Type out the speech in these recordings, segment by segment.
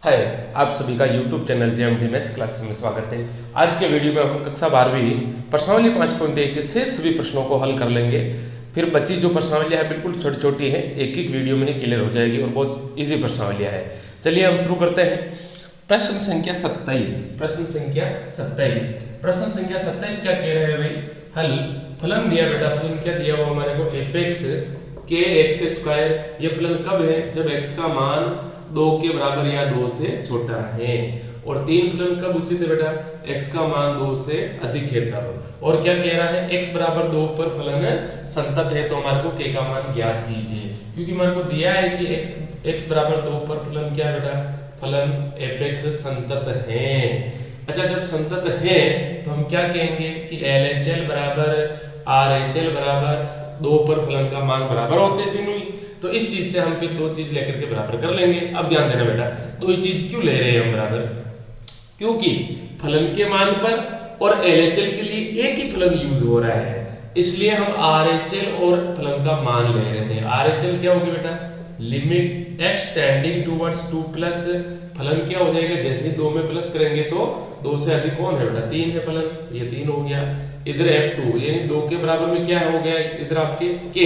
हाय, आप सभी का YouTube channel JMD maths classes में स्वागत है। आज के वीडियो में हम कक्षा 12वीं प्रश्नावली 5.1 के शेष सभी प्रश्नों को हल कर लेंगे। फिर बची जो प्रश्नावलियाँ है बिल्कुल छोटी छोटी हैं, एक एक वीडियो में ही क्लियर हो जाएगी और बहुत इजी प्रश्नावलियाँ हैं। चलिए हम शुरू करते हैं। प्रश्न संख्या 27। प्रश्न संख्या 27 क्या कह रहे हैं भाई? हल फलन दिया बेटा, फलन क्या दिया हुआ हमारे को? एपेक्स के एक्स स्क्वायर। ये फलन कब है? जब एक्स का मान 2 के बराबर या 2 से छोटा है। और तीन फलन कब उचित है बेटा? x का मान 2 से अधिक है तब। और क्या कह रहा है? x बराबर 2 पर फलन संतत है, तो हमारे को k का मान ज्ञात कीजिए। क्योंकि हमारे को दिया है कि x बराबर 2 पर फलन क्या है बेटा? फलन एपेक्स संतत है। अच्छा, जब संतत है तो हम क्या कहेंगे कि LHL बराबर RHL बराबर 2 पर फलन का मान बराबर होते हैं तीनों ही। तो इस चीज से हम फिर दो चीज लेकर के बराबर कर लेंगे। अब ध्यान देना बेटा, दो ही चीज क्यों ले रहे हैं हम बराबर? क्योंकि फलन के मान पर और LHL के लिए एक ही फलन यूज हो रहा है, इसलिए हम RHL और फलन का मान ले रहे हैं। RHL क्या होगी बेटा? Limit x tending towards 2 plus फलन क्या हो जाएगा? जैसे ही 2 में प्लस करेंगे तो 2 से अधिक कौन है बेटा? 3 है फलन, ये 3 हो गया। इधर F2 यानी 2 के बराबर में क्या हो गया? इधर आपके k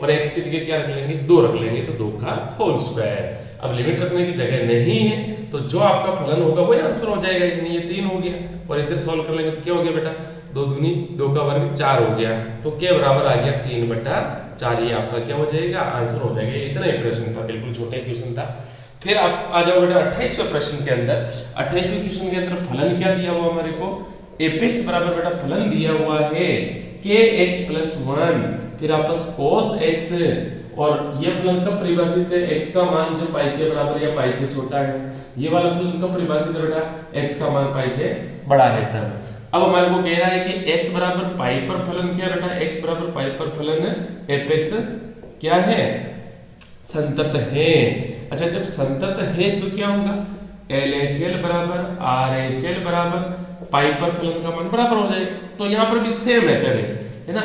और x की जगह क्या रख लेंगे? 2 रख लेंगे, तो 2 का होल स्क्वायर। अब लिमिट रखने की जगह नहीं है तो जो आपका फलन होगा वही आंसर हो जाएगा, यानी ये 3 हो गया। और इधर सॉल्व कर लेंगे तो क्या हो गया बेटा? 2 दूनी 2 का वर्ग 4 हो गया, तो k बराबर आ गया 3/4। ये आपका क्या हो जाएगा? आंसर हो जाएगा। इतना ही प्रश्न था, बिल्कुल छोटा क्वेश्चन था। फिर आप आ जाओ बेटा 28वें प्रश्न के अंदर। 28वें क्वेश्चन के अंदर फलन क्या दिया हुआ हमारे को? एपेक्स बराबर बेटा फलन दिया हुआ है kx + 1, फिर आपस cos x। और ये फलन कब परिभाषित है? x का मान जो पाई के बराबर या पाई से छोटा है। ये वाला फलन कब परिभाषित है बेटा? x का मान पाई से बड़ा है तब। अब हमारे को कह रहा है कि x बराबर पाई पर फलन क्या बेटा? x बराबर पाई पर फलन एपेक्स क्या है? संतत है। अच्छा, जब संतत है तो क्या होगा? LHL बराबर RHL बराबर पाई पर फलन का मान बराबर हो जाएगा। तो यहाँ पर भी सेम मेथड है ना?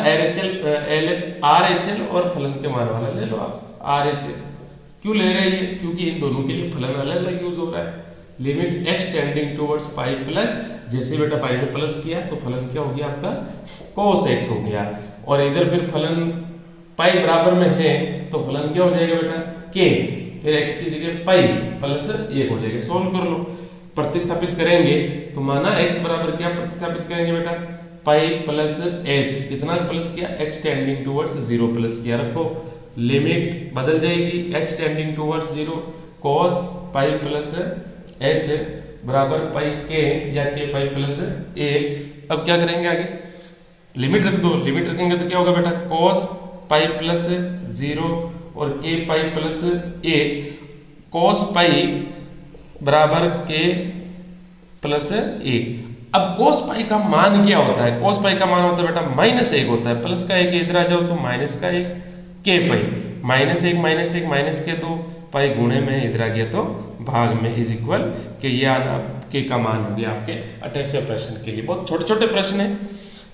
RHL और फलन के मान वाला ले लो आप। RHL क्यों ले रहे हैं? क्योंकि इन दोनों के लिए फलन अलग अलग यूज हो रहा है। Limit x tending towards pi plus, जैसे बेटा पाई में प्लस किया तो फलन क्या हो गया आपका? cos x हो गया। और इधर फिर फलन पाई बराबर में है तो फलन क्या हो जाएगा बेटा? k, फिर x की जगह पाई प्लस 1 हो जाएगा। सॉल्व कर लो, प्रतिस्थापित करेंगे तो माना x बराबर क्या प्रतिस्थापित करेंगे बेटा? Pi plus h। कितना प्लस किया? x टेंडिंग टुवर्ड्स 0 प्लस किया। रखो, लिमिट बदल जाएगी x tending towards 0, cos pi plus h बराबर पाई k या k पाई प्लस 1। अब क्या करेंगे आगे? लिमिट रख दो, लिमिट रखेंगे तो क्या होगा बेटा? cos पाई प्लस 0 और k पाई प्लस 1। cos पाई बराबर k प्लस 1। अब cos पाई का मान क्या होता है? cos पाई का मान होता है बेटा -1 होता है। प्लस का 1 इधर आ जाओ तो माइनस का 1 k पाई, -1 माइनस के 2 पाई गुणे में इधर आ गया तो भाग में इज इक्वल के। ये आना k का मान हो गया आपके 28वें प्रश्न के लिए। बहुत छोटे छोटे प्रश्न है।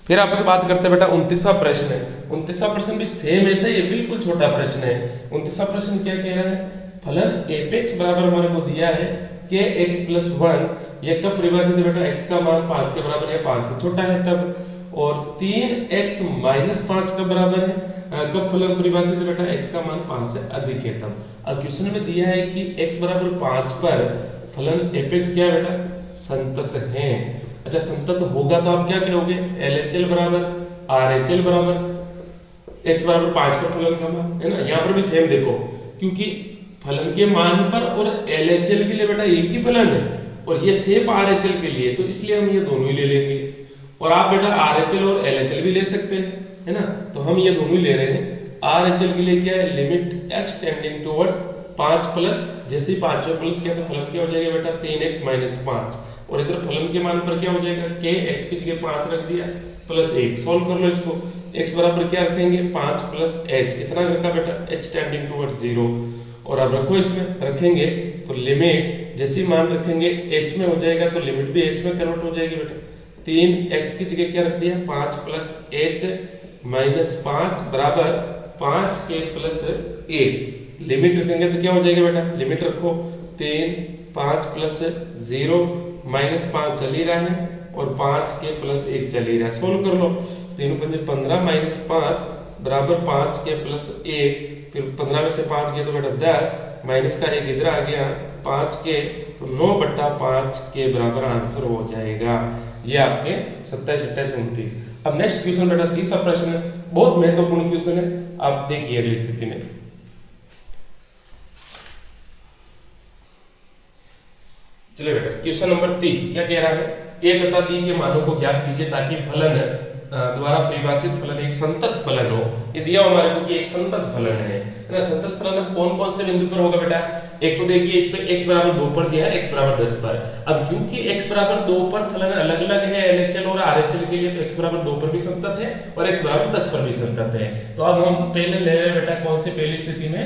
फिर आपसे बात करते हैं बेटा 29वां प्रश्न है। 29वां प्रश्न भी सेम ऐसा ही, बिल्कुल छोटा प्रश्न है। 29वां प्रश्न क्या कह रहा है? फलन एपेक्स बराबर हमारे को दिया है kx + 1। ये कब परिभाषित है बेटा? x का मान 5 के बराबर या 5 से छोटा है तब। और 3x - 5 कब बराबर है? कब फलन परिभाषित है बेटा? x का मान 5 से अधिक है तब। अब क्वेश्चन में दिया है कि x बराबर 5 पर फलन एपेक्स क्या है बेटा? संतत है। अच्छा, संतत होगा तो आप क्या करोगे? LHL बराबर RHL बराबर x बराबर 5 पर फलन का मान है ना। यहाँ पर भी सेम देखो, क्योंकि फलन के मान पर और LHL के लिए बेटा एक ही फलन है और ये सेम RHL के लिए, तो इसलिए हम ये दोनों ही ले लेंगे। और आप बेटा RHL और LHL भी ले सकते हैं, है ना। तो हम ये दोनों ही ले रहे हैं। RHL के लिए क्या है? Limit x tending towards 5 plus, जैसे ही 5 में प्लस किया तो फलन क्या हो जाएगा बेटा? 3x - 5। और इधर फलन के मान पर क्या हो जाएगा? k, x की जगह 5 रख दिया प्लस 1। सॉल्व कर लो इसको। x बराबर क्या रखेंगे? 5 प्लस h। कितना रखा बेटा? h tending towards 0। और अब रखो, इसमें रखेंगे तो लिमिट जैसे ही मान रखेंगे h में हो जाएगा तो लिमिट भी h में कन्वर्ट हो जाएगी बेटा। 3x की जगह क्या रख दिया? 5 प्लस h - 5 बराबर 5k प्लस 1। लिमिट रखेंगे तो क्या हो जाएगा बेटा? लिमिट रखो, 3 5 प्लस 0 माइनस 5 चल ही रहा है और 5 के प्लस 1 चल ही रहा है। सोल्व कर लो। 3 पंजे 15 माइनस 5 बराबर 5 के प्लस 1, फिर 15 में से 5 गया तो बेटा 10, माइनस का 1 इधर आ गया 5 के, तो 9/5 के बराबर आंसर हो जाएगा। ये आपके 27, 28, 29। अब नेक्स्ट क्वेश्चन बेटा तीसरा प्रश्न है, बहुत महत्वपूर्ण क्वेश्चन है, आप देखिए अगली स्थिति में। चलिए बेटा क्वेश्चन नंबर 30 क्या कह रहा है, a तथा b के मानों को ज्ञात कीजिए ताकि फलन द्वारा परिभाषित फलन एक संतत फलन हो। ये दिया हमारे को कि एक संतत फलन है ना। संतत फलन कौन कौन से बिंदु पर होगा बेटा, एक तो देखिए इस पे x बराबर 2 पर दिया है, x बराबर 10 पर। अब क्योंकि x बराबर 2 पर फलन अलग अलग है LHL और RHL के लिए, तो x बराबर 2 पर भी संतत है और x बराबर 10 पर भी संतत है। तो अब हम पहले ले रहे हैं बेटा कौन से, पहली स्थिति में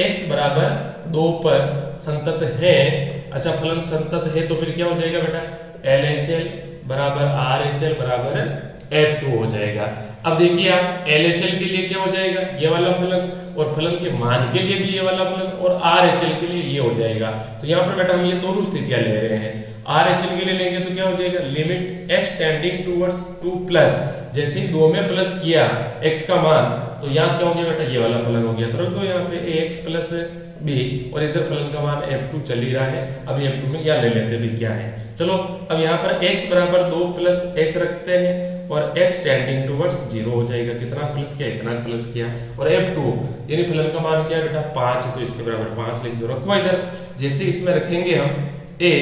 x बराबर 2 पर संतत है। अच्छा फलन संतत है तो फिर क्या हो जाएगा बेटा, LHL बराबर RHL बराबर F2 हो जाएगा। अब देखिए आप LHL के लिए क्या हो जाएगा, ये वाला फलन, और फलन के मान के लिए भी ये वाला फलन, और RHL के लिए ये हो जाएगा। तो यहाँ पर बेटा हम ये दोनों स्थितियां ले रहे हैं। RHL के लिए लेंगे तो क्या हो जाएगा, limit x tending towards 2 plus, जैसे ही 2 में प्लस किया x का मान, तो यहाँ क्या हो गया बेटा, ये वाला फलन हो गया। तो रख दो यहाँ पे ax प्लस b, और इधर फलन का मान f2 चल ही रहा है। अब f2 में यह ले लेते भी क्या है। चलो अब यहाँ पर x बराबर 2 प्लस h रखते हैं और h टेंडिंग टुवर्ड्स 0 हो जाएगा। कितना प्लस किया, इतना प्लस किया, और f2 यानी फलन का मान क्या है बेटा 5, तो इसके बराबर 5 लिख दो। रखो इधर, जैसे इसमें रखेंगे हम a,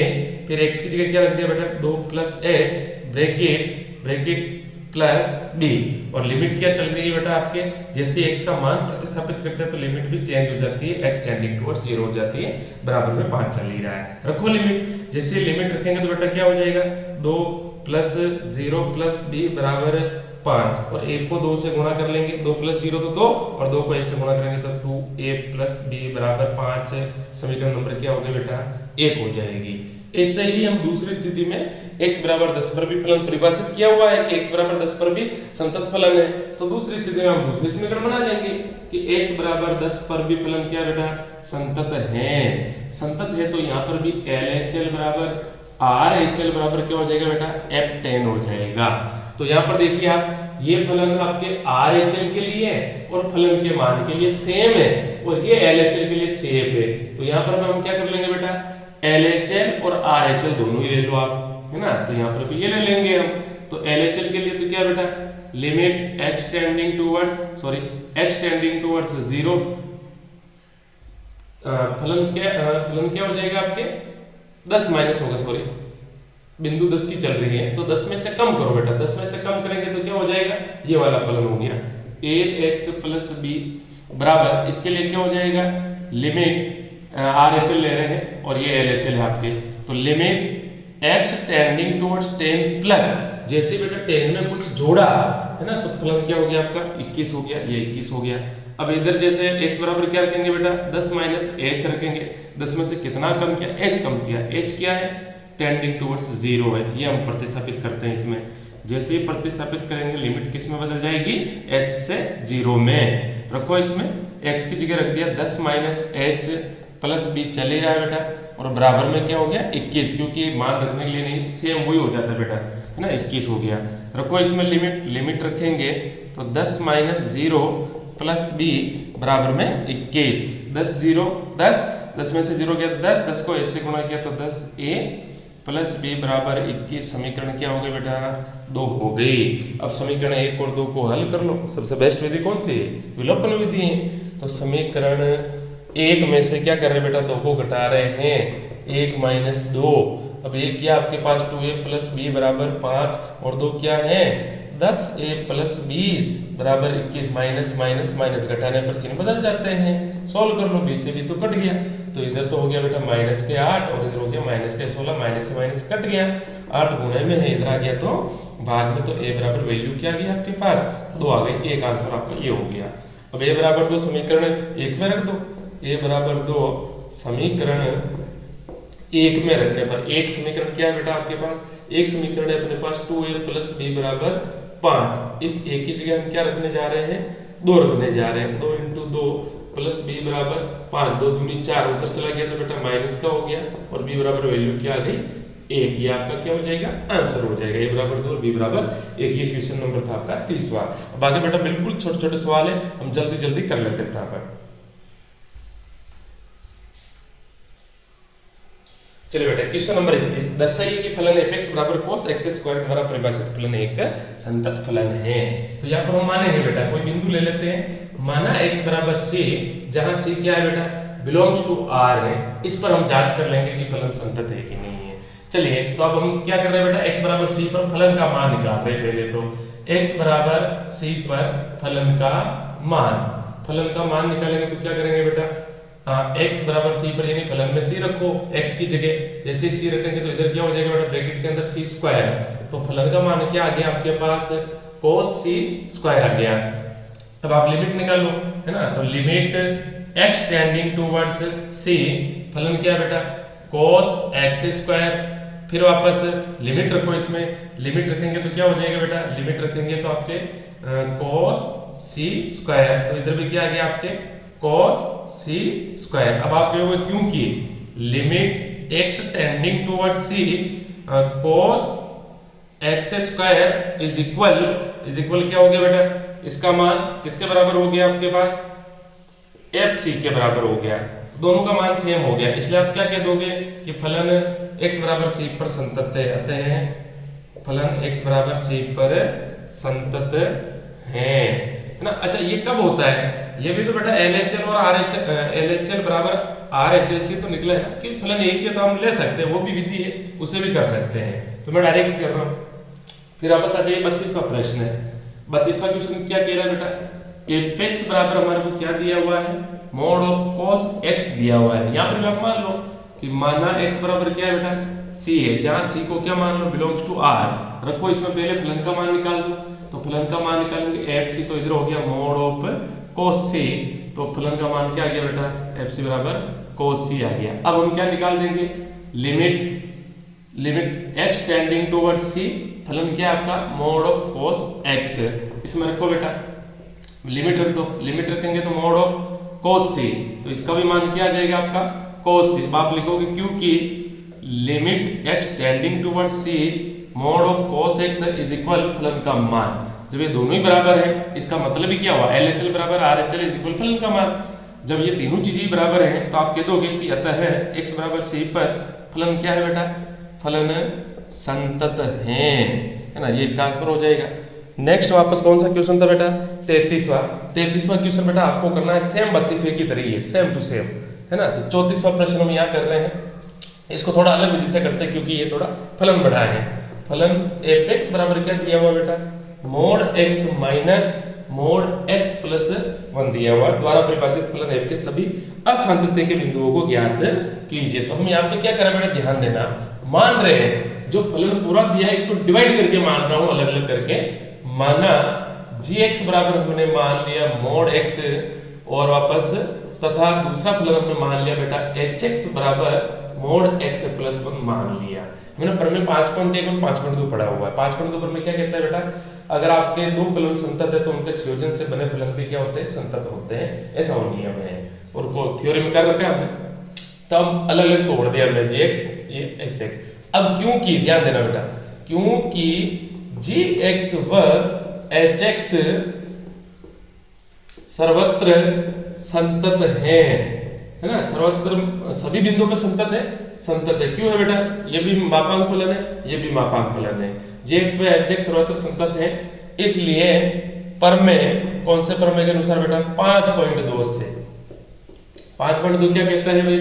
फिर x की जगह क्या रख दिया बेटा 2 plus h bracket plus b, और लिमिट क्या चल रही है बेटा आपके, जैसे x का मान प्रतिस्थापित करते हैं तो लिमिट भी चेंज हो जाती है, x टेंडिंग टुवर्ड्स 0 हो जाती है, बराबर में 5 चल ही रहा है। रखो लिमिट, जैसे लिमिट रखेंगे तो बेटा क्या हो जाएगा 2 प्लस 0 प्लस b बराबर 5, और 1 को 2 से गुणा कर लेंगे, 2 प्लस 0 तो 2, और 2 को a से गुणा करेंगे तो 2a प्लस b बराबर 5। समीकरण नंबर क्या हो गया बेटा 1 हो जाएगी। ऐसे ही हम दूसरी स्थिति में x बराबर 10 पर भी फलन परिभाषित किया हुआ है कि x बराबर 10 पर भी संतत फलन है। तो दूसरी स्थिति में हम दूसरे समीकरण बना लेंगे कि x बराबर 10 पर भी फलन क्या बेटा संतत है। संतत है तो यहाँ पर भी LHL बराबर RHL बराबर क्या हो जाएगा बेटा F10 हो जाएगा। तो यहाँ पर देखिए आप, ये फलन आपके RHL के लिए और फलन के मान के लिए सेम है, और ये LHL के लिए सेम है। तो यहाँ पर हम क्या कर लेंगे बेटा LHL और RHL दोनों ही ले लो आप, है ना। तो यहाँ पर भी ये ले लेंगे हम। तो LHL के लिए तो क्या बेटा लिमिट x टेंडिंग टुवर्ड्स 0, फलन क्या हो जाएगा आपके 10 माइनस होगा, सॉरी बिंदु 10 की चल रही है तो 10 में से कम करो बेटा, 10 में से कम करेंगे तो क्या हो जाएगा, ये वाला फलन हो गया ax प्लस b बराबर, इसके लिए क्या हो जाएगा लिमिट RHL ले रहे हैं और ये LHL है आपके, तो limit x tending towards 10 plus, जैसे बेटा 10 में कुछ जोड़ा है ना, तो फलन क्या हो गया आपका 21 हो गया, ये 21 हो गया। अब इधर जैसे x बराबर क्या रखेंगे बेटा 10 माइनस h रखेंगे, 10 में से कितना कम किया, h कम किया, h क्या है टेंडिंग टुवर्ड्स 0 है, ये हम प्रतिस्थापित करते हैं इसमें। जैसे ही प्रतिस्थापित करेंगे लिमिट किस में बदल जाएगी, h से 0 में। रखो इसमें x की जगह रख दिया 10 माइनस h प्लस b चल ही रहा है बेटा, और बराबर में क्या हो गया 21, क्योंकि मान रखने के लिए नहीं तो सेम वही हो जाता है बेटा, है ना 21 हो गया। रखो इसमें लिमिट रखेंगे तो 10 माइनस 0 प्लस b बराबर में 21, 10 0 10, 10 में से 0 गया तो 10, 10 को a से गुणा किया तो 10a प्लस b बराबर 21। समीकरण क्या हो गया बेटा 2 हो गई। अब समीकरण 1 और 2 को हल कर लो। सबसे बेस्ट विधि कौन सी है, विलोपन विधि है। तो समीकरण 1 में से क्या कर रहे हैं बेटा 2 को घटा रहे हैं, 1 माइनस 2। अब एक क्या आपके पास 2a प्लस b बराबर 5, और 2 क्या है 10a प्लस b बराबर 21, माइनस माइनस माइनस घटाने पर चिन्ह बदल जाते हैं। सॉल्व कर लो, b से b तो कट गया, तो इधर तो हो गया बेटा माइनस के 8 और इधर हो गया माइनस के 16, माइनस से माइनस कट गया, 8 गुणे में है, इधर आ गया तो भाग में, तो a बराबर वैल्यू क्या आ गई आपके पास 2 आ गई, एक आंसर आपका ये हो गया। अब a बराबर 2 समीकरण 1 में रख दो, a बराबर 2 समीकरण 1 में रखने पर, एक समीकरण क्या है बेटा आपके पास, एक समीकरण है अपने पास 2a प्लस b बराबर 5। इस a की जगह हम क्या रखने जा रहे हैं 2 रखने जा रहे हैं, 2 इंटू 2 प्लस बी बराबर 5, 2 दूनी 4, उधर चला गया तो बेटा माइनस का हो गया और बी बराबर वैल्यू क्या आ गई 1। ये आपका क्या हो जाएगा आंसर हो जाएगा, ए बराबर 2 और बी बराबर 1। ये क्वेश्चन नंबर था आपका 30वां। अब आगे बेटा बिल्कुल छोटे छोटे सवाल है, हम जल्दी जल्दी कर लेते हैं फटाफट। चलिए बेटा क्वेश्चन नंबर 31, दर्शाइए कि फलन f(x) बराबर cos x स्क्वायर द्वारा परिभाषित फलन एक संतत फलन है। तो यहाँ पर हम मानेंगे बेटा कोई बिंदु ले लेते हैं, माना x बराबर c, जहां c क्या है बेटा बिलोंग्स टू r है। इस पर हम जांच कर लेंगे कि फलन संतत है कि नहीं है। चलिए तो अब हम क्या कर रहे हैं बेटा, x बराबर c पर फलन का मान निकाल रहे हैं। पहले तो x बराबर c पर फलन का मान निकालेंगे तो क्या करेंगे बेटा, x बराबर c पर यानी फलन में c रखो x की जगह, जैसे c रखेंगे तो इधर क्या हो जाएगा बेटा ब्रैकेट के अंदर c स्क्वायर, तो फलन का मान क्या आ गया आपके पास cos c स्क्वायर आ गया। अब आप लिमिट निकालो है ना, तो limit x tending towards c, फलन क्या बेटा cos x स्क्वायर, फिर वापस लिमिट रखो, इसमें लिमिट रखेंगे तो क्या हो जाएगा बेटा, लिमिट रखेंगे तो आपके cos c स्क्वायर, तो इधर भी क्या आ गया आपके cos c स्क्वायर। अब आप कहोगे क्योंकि limit x tending towards c cos x square is equal क्या हो गया बेटा, इसका मान किसके बराबर हो गया आपके पास fc के बराबर हो गया, तो दोनों का मान सेम हो गया। इसलिए आप क्या कह दोगे कि फलन x बराबर c पर संतत है, अतः फलन x बराबर c पर संतत है ना। अच्छा ये कब होता है, ये भी तो बेटा LHL और LHL बराबर RHL से तो निकला है ना कि फलन एक ही है, तो हम ले सकते हैं, वो भी विधि है, उसे भी कर सकते हैं। तो मैं डायरेक्ट कर रहा हूँ। फिर वापस आ जाइए 32वां प्रश्न है। 32वां क्वेश्चन क्या कह रहा है बेटा, f(x) बराबर हमारे को क्या दिया हुआ है, मोड ऑफ cos x दिया हुआ है। यहाँ पर भी आप मान लो कि माना x बराबर क्या है बेटा c है, जहाँ c को क्या मान लो बिलोंग्स टू r रखो, इसमें पहले फलन का मान निकाल दो, तो फलन का मान निकालेंगे fc, तो इधर हो गया मोड ऑफ cos c, तो फलन का मान क्या आ गया बेटा fc बराबर cos c आ गया। अब हम क्या निकाल देंगे, limit h tending towards c, फलन क्या है आपका मोड ऑफ cos x, इसमें रखो बेटा लिमिट रख दो, लिमिट रखेंगे तो मोड ऑफ cos c, तो इसका भी मान क्या आ जाएगा आपका cos c। आप लिखोगे क्योंकि limit x tending towards c mode of cos x is equal फलन का मान, जब ये दोनों ही बराबर है इसका मतलब ही क्या हुआ LHL बराबर RHL इज इक्वल फलन का मान। जब ये तीनों चीजें बराबर हैं तो आप कह दोगे कि अतः x बराबर c पर फलन क्या है बेटा, फलन संतत है ना, ये इसका आंसर हो जाएगा। नेक्स्ट वापस कौन सा क्वेश्चन था बेटा 33वां क्वेश्चन बेटा आपको करना है सेम 32वें की तरह ही है, सेम टू सेम है ना। तो 34वां प्रश्न हम यहाँ कर रहे हैं, इसको थोड़ा अलग विधि से करते हैं क्योंकि ये थोड़ा फलन बढ़ा है। फलन f(x) बराबर क्या दिया हुआ बेटा, mode x minus mode x plus 1 दिया हुआ, द्वारा परिभाषित फलन f के सभी असांतत्य के बिंदुओं को ज्ञात कीजिए। तो हम यहाँ पे क्या करें बेटा, ध्यान देना, मान रहे हैं जो फलन पूरा दिया है इसको डिवाइड करके मान रहा हूँ अलग अलग करके। माना gx बराबर हमने मान लिया मोड x और वापस, तथा दूसरा फलन हमने मान लिया बेटा hx बराबर मोड x प्लस 1 मान लिया। हमने प्रमेय 5.1 और 5.2 पढ़ा हुआ है। 5.2 पर में क्या कहता है बेटा, अगर आपके दो फलन संतत है तो उनके संयोजन से बने फलन भी क्या होते हैं, संतत होते हैं, ऐसा वो नियम है और को थ्योरी में कर रखा है हमने। तो हम अलग अलग तोड़ दिया हमने gx ये hx। अब क्योंकि ध्यान देना बेटा, क्योंकि gx व hx सर्वत्र संतत है ना, सर्वत्र सभी बिंदुओं पर संतत है। क्यों है बेटा, ये भी मापांक फलन है, ये भी मापांक फलन है, gx व hx सर्वत्र संतत है। इसलिए प्रमेय कौन से प्रमेय के अनुसार बेटा 5.2 से 5.2 क्या कहता है भाई,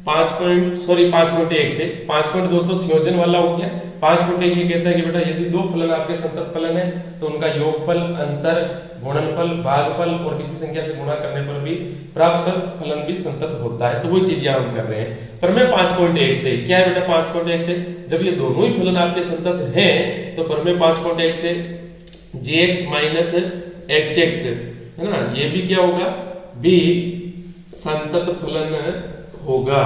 5.1 से 5.2 तो संयोजन वाला हो गया। 5.1 ये कहता है कि बेटा यदि दो फलन आपके संतत फलन है तो उनका योगफल, अंतर, गुणनफल, भागफल और किसी संख्या से गुणा करने पर भी प्राप्त फलन भी संतत होता है। तो वही चीज यहाँ हम कर रहे हैं। प्रमेय 5.1 से क्या है बेटा, 5.1 से जब ये दोनों ही फलन आपके संतत हैं तो प्रमेय 5.1 से gx माइनस hx है ना, ये भी क्या होगा, भी संतत फलन होगा,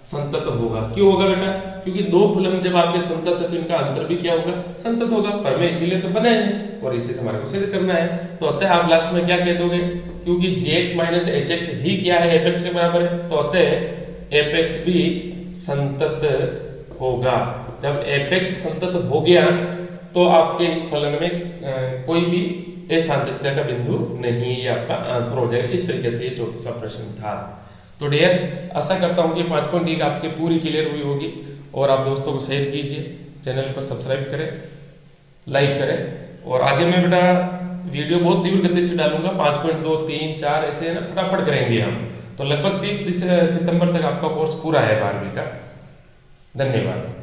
संतत होगा। क्यों होगा बेटा, क्योंकि दो फलन जब आपके संतत है तो इनका अंतर भी क्या होगा, संतत होगा। प्रमेय इसीलिए तो बने हैं और इसी से हमारे को सिद्ध करना है। तो अतः आप लास्ट में क्या कह दोगे, क्योंकि jx माइनस hx ही क्या है, fx के बराबर है, तो अतः fx भी संतत होगा। जब fx संतत हो गया तो आपके इस फलन में कोई भी असांतत्य का बिंदु नहीं, ये आपका आंसर हो जाएगा। इस तरीके से ये 34वां प्रश्न था। तो डियर आशा करता हूँ कि 5.1 आपकी पूरी क्लियर हुई होगी, और आप दोस्तों को शेयर कीजिए, चैनल को सब्सक्राइब करें, लाइक करें, और आगे मैं बेटा वीडियो बहुत तीव्र गति से डालूंगा। 5.2, 3, 4 ऐसे ना फटाफट करेंगे हम। तो लगभग 30 सितंबर तक आपका कोर्स पूरा है 12वीं का। धन्यवाद।